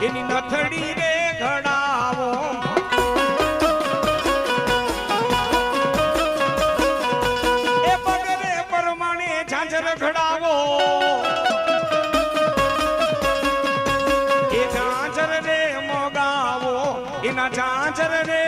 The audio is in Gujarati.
એની નથડી રે ઘડાવો એ પગરે પરમાણે ઝાંઝર ઘડાવો એ ઝાંઝર રે મોગાવો એના ઝાંઝર રે